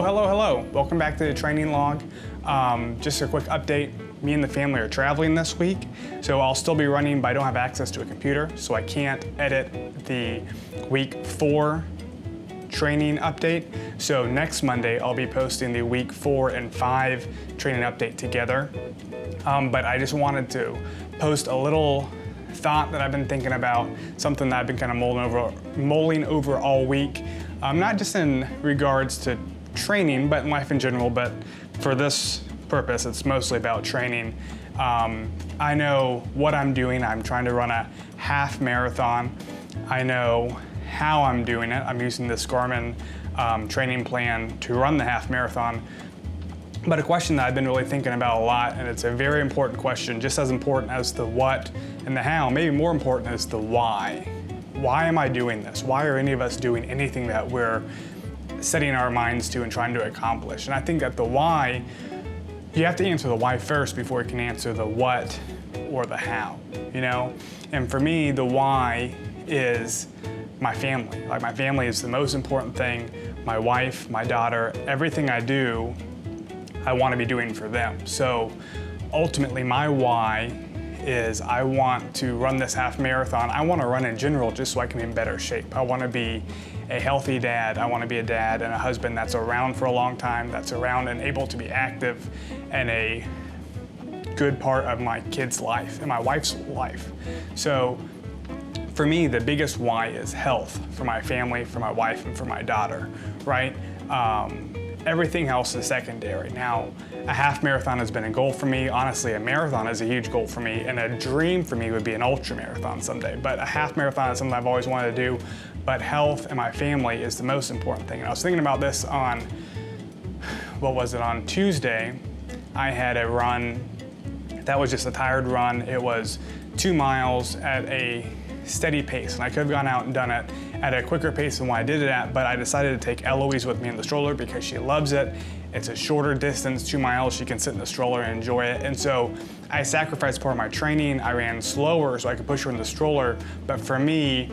Hello. Welcome back to the training log. Just a quick update. Me and the family are traveling this week, so I'll still be running, but I don't have access to a computer, so I can't edit the week 4 training update. So next Monday, I'll be posting the week 4 and 5 training update together. But I just wanted to post a little thought that I've been thinking about, something that I've been kind of mulling over all week. Not just in regards to training, but in life in general, but for this purpose, it's mostly about training. I know what I'm doing. I'm trying to run a half marathon. I know how I'm doing it. I'm using this Garmin training plan to run the half marathon. But a question that I've been really thinking about a lot, and it's a very important question, just as important as the what and the how, maybe more important is the why. Why am I doing this? Why are any of us doing anything that we're setting our minds to and trying to accomplish? And I think that the why, you have to answer the why first before you can answer the what or the how, you know? And for me, the why is my family. Like, my family is the most important thing. My wife, my daughter, everything I do, I want to be doing for them. So ultimately, my why is I want to run this half marathon. I want to run in general just so I can be in better shape. I want to be a healthy dad. I want to be a dad and a husband that's around for a long time, that's around and able to be active and a good part of my kid's life and my wife's life. So for me, the biggest why is health for my family, for my wife, and for my daughter, right? Everything else is secondary. Now, a half marathon has been a goal for me. Honestly, a marathon is a huge goal for me, and a dream for me would be an ultra marathon someday. But a half marathon is something I've always wanted to do. But health and my family is the most important thing. And I was thinking about this on, on Tuesday. I had a run that was just a tired run. It was 2 miles at a steady pace, and I could have gone out and done it at a quicker pace than what I did it at, but I decided to take Eloise with me in the stroller because she loves it. It's a shorter distance, 2 miles. She can sit in the stroller and enjoy it. And so I sacrificed part of my training. I ran slower so I could push her in the stroller. But for me,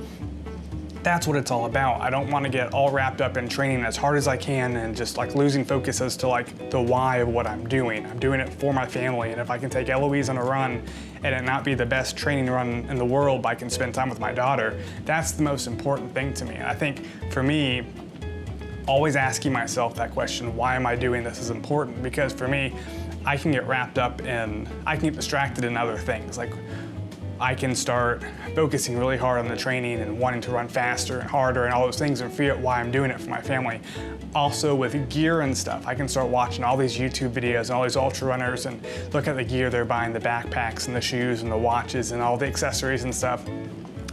that's what it's all about. I don't want to get all wrapped up in training as hard as I can and just like losing focus as to like the why of what I'm doing. I'm doing it for my family, and if I can take Eloise on a run and it not be the best training run in the world, but I can spend time with my daughter, that's the most important thing to me. And I think for me, always asking myself that question, why am I doing this, is important, because for me, I can get wrapped up in, I can get distracted in other things. Like, I can start focusing really hard on the training and wanting to run faster and harder and all those things and forget why I'm doing it for my family. Also with gear and stuff, I can start watching all these YouTube videos and all these ultra runners and look at the gear they're buying, the backpacks and the shoes and the watches and all the accessories and stuff.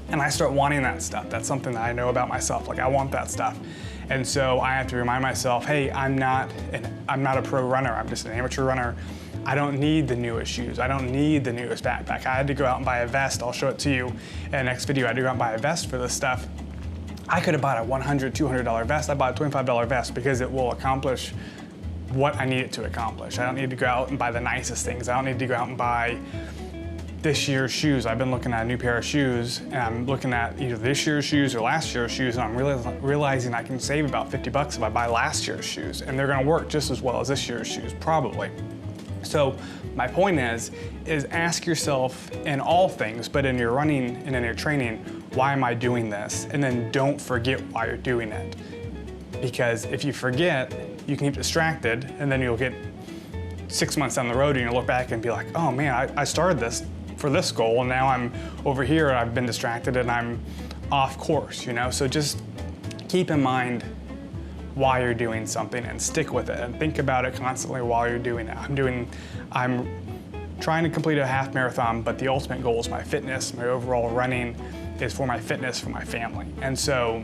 And I start wanting that stuff. That's something that I know about myself. Like, I want that stuff. And so I have to remind myself, hey, I'm not a pro runner. I'm just an amateur runner. I don't need the newest shoes. I don't need the newest backpack. I had to go out and buy a vest. I'll show it to you in the next video. I had to go out and buy a vest for this stuff. I could have bought a $100, $200 vest. I bought a $25 vest because it will accomplish what I need it to accomplish. I don't need to go out and buy the nicest things. I don't need to go out and buy this year's shoes. I've been looking at a new pair of shoes, and I'm looking at either this year's shoes or last year's shoes, and I'm realizing I can save about 50 bucks if I buy last year's shoes, and they're gonna work just as well as this year's shoes, probably. So my point is ask yourself in all things, but in your running and in your training, why am I doing this? And then don't forget why you're doing it. Because if you forget, you can get distracted, and then you'll get 6 months down the road and you'll look back and be like, oh man, I started this for this goal, and now I'm over here, I've been distracted and I'm off course, you know? So just keep in mind why you're doing something and stick with it and think about it constantly while you're doing it. I'm trying to complete a half marathon, but the ultimate goal is my fitness. My overall running is for my fitness, for my family. And so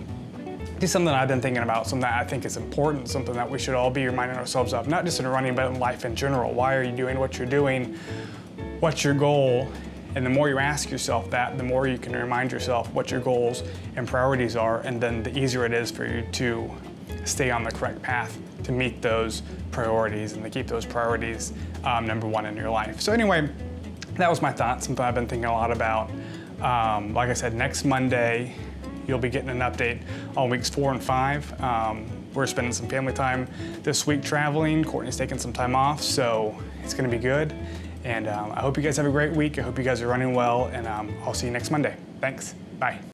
just something I've been thinking about, something that I think is important, something that we should all be reminding ourselves of, not just in running, but in life in general. Why are you doing what you're doing? What's your goal? And the more you ask yourself that, the more you can remind yourself what your goals and priorities are, and then the easier it is for you to stay on the correct path to meet those priorities and to keep those priorities number one in your life. So anyway, that was my thought, something I've been thinking a lot about. Like I said, next Monday, you'll be getting an update on weeks 4 and 5. We're spending some family time this week traveling. Courtney's taking some time off, so it's gonna be good. And I hope you guys have a great week. I hope you guys are running well, and I'll see you next Monday. Thanks, bye.